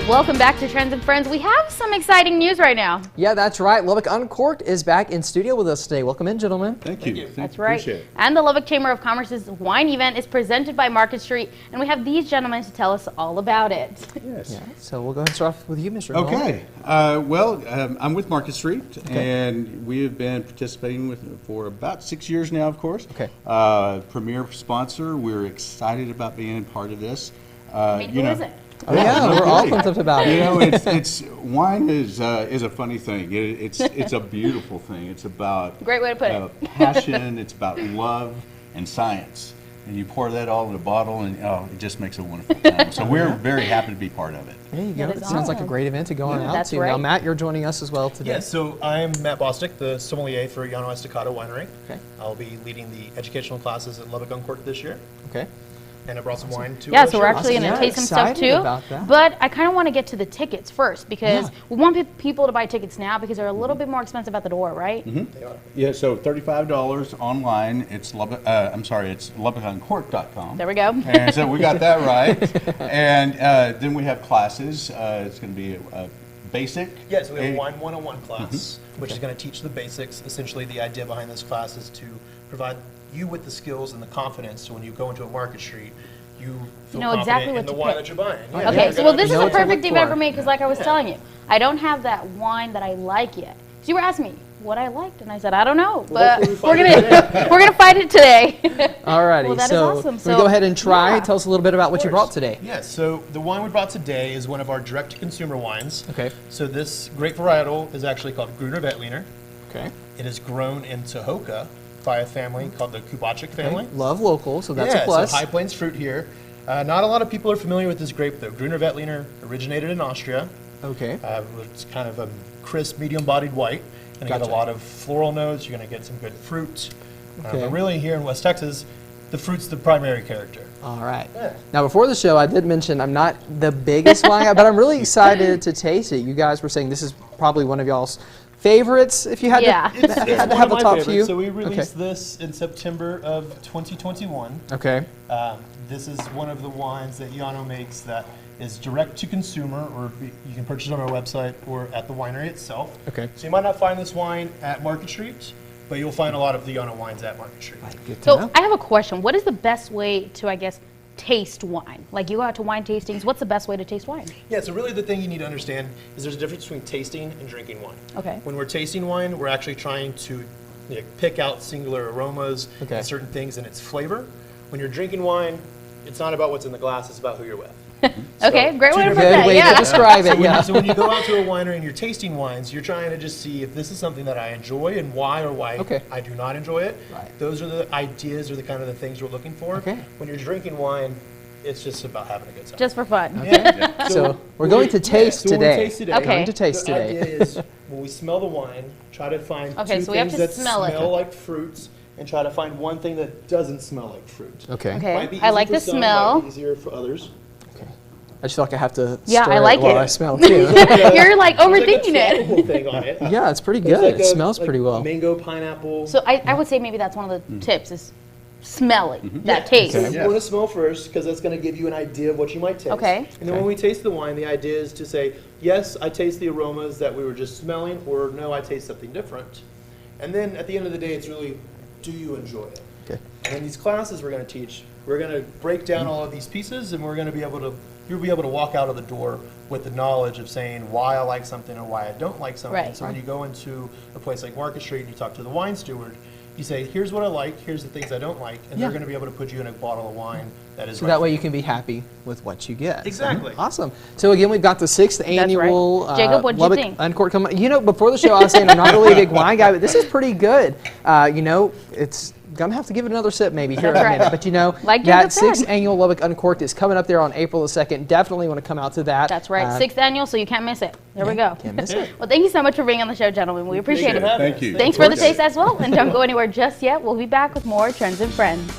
Welcome back to Trends and Friends. We have some exciting news right now. Yeah, that's right. Lubbock Uncorked is back in studio with us today. Welcome in, gentlemen. Thank you. That's right. Appreciate it. And the Lubbock Chamber of Commerce's wine event is presented by Market Street, and we have these gentlemen to tell us all about it. Yes. Yeah, so we'll go ahead and start off with you, Mr. Okay. I'm with Market Street, and we have been participating for about 6 years now, of course. Okay. Premier sponsor. We're excited about being a part of this. Who is it? Oh, yeah, we're all pumped about it. You know, it's wine is a funny thing. It's a beautiful thing. It's about Great way to put it. Passion. It's about love and science. And you pour that all in a bottle, and it just makes a wonderful time. So we're very happy to be part of it. There you go. That It is sounds like a awesome. great event to go on out That's to. right. Now, Matt, you're joining us as well today. Yeah, so I'm Matt Bostic, the sommelier for Llano Estacado Winery. Okay. I'll be leading the educational classes at Lubbock Uncorked this year, Okay. and I brought some wine to Yeah, so we're share. actually going Awesome. to Yeah, taste some stuff excited too. about that. But I kind of want to get to the tickets first because Yeah. we want people to buy tickets now because they're a little bit more expensive at the door, right? They are. Yeah, so $35 online. It's it's LubbockUncorked.com. There we go. And so we got that right. And then we have classes. It's going to be basic. Yeah, so we have a Wine 101 class, which is going to teach the basics. Essentially, the idea behind this class is to provide you with the skills and the confidence so when you go into a Market Street, you feel know exactly confident what in the to wine pick. that you're buying. Yeah, Okay, you're so well, gonna this is know a what to perfect look event for. for me because, like I was telling you, I don't have that wine that I like yet. So you were asking me what I liked, and I said I don't know, but hopefully we're we find gonna find it today. Alrighty, Well, that is so awesome. we So, go ahead and try. yeah. Tell us a little bit about what you Of course. brought today. Yeah, so the wine we brought today is one of our direct-to-consumer wines. Okay. So this grape varietal is actually called Gruner Veltliner. Okay. It is grown in Tohoka by a family called the Kubacik family. Love local, so that's yeah, a plus. so High Plains fruit here. Not a lot of people are familiar with this grape though. Gruner Veltliner originated in Austria. Okay. It's kind of a crisp, medium-bodied white. You're gonna get Gotcha. a lot of floral notes. You're gonna get some good fruit. Okay. But really here in West Texas, the fruit's the primary character. All right. Yeah. Now, before the show, I did mention I'm not the biggest wine guy, but I'm really excited to taste it. You guys were saying this is probably one of y'all's favorites. If you had Yeah. to, It's had one to have of the my top favorites. few. So we released this in September of 2021. Okay. This is one of the wines that Llano makes that is direct to consumer, or you can purchase it on our website or at the winery itself. Okay. So you might not find this wine at Market Street, but you'll find a lot of the Llano wines at Market Street. Good to So know. I have a question. What is the best way to, I guess, taste wine? Like you go out to wine tastings. What's the best way to taste wine? Yeah, so really the thing you need to understand is there's a difference between tasting and drinking wine. Okay. When we're tasting wine, we're actually trying to pick out singular aromas Okay. and certain things in its flavor. When you're drinking wine, it's not about what's in the glass, it's about who you're with. Okay, great way to put Good that. way Yeah. to describe it. Yeah. So when you go out to a winery and you're tasting wines, you're trying to just see if this is something that I enjoy and why or why Okay. I do not enjoy it. Right. Those are the ideas or the kind of the things we're looking for. Okay. When you're drinking wine, it's just about having a good time. Just for fun. Yeah. So we're going to taste so when we today. taste today, Okay. We're going to taste the today. idea is when we smell the wine, try to find Okay, two so we have things to that smell it. like fruits and try to find one thing that doesn't smell like fruit. Okay. Okay. Might be I easy like for the some, smell. might be easier for others. I just feel like I have to Yeah, stir I like while it. I smell too. You're like There's overthinking like a it. tropical thing on it. Yeah, it's pretty There's good. like It a- smells like pretty well. Mango, pineapple. So I would say maybe that's one of the tips is smelling that taste. Okay. You want to smell first because that's going to give you an idea of what you might taste. Okay. And then when we taste the wine, the idea is to say, yes, I taste the aromas that we were just smelling, or no, I taste something different. And then at the end of the day, it's really, do you enjoy it? Okay. And in these classes we're going to teach, we're going to break down all of these pieces, and we're going to be able to, you'll be able to walk out of the door with the knowledge of saying why I like something or why I don't like something. Right. So when you go into a place like Market Street and you talk to the wine steward, you say, here's what I like, here's the things I don't like, and Yeah. they're going to be able to put you in a bottle of wine that is So right that for way you. you can be happy with what you get. Exactly. Awesome. So again, we've got the 6th annual right. Jacob, what'd you Lubbock think? Uncorked coming. You know, before the show, I was saying I'm not really a big wine guy, but this is pretty good. You know, it's gonna have to give it another sip maybe here in a That's right. minute. But you know, Like that Jacob 6th said. annual Lubbock Uncorked is coming up there on April the 2nd. Definitely want to come out to that. That's right. 6th annual, so you can't miss it. There we go. Can't miss it. Well, thank you so much for being on the show, gentlemen. We appreciate it. Thank you. Thanks for the taste as well. And don't go anywhere just yet. We'll be back with more Trends and Friends.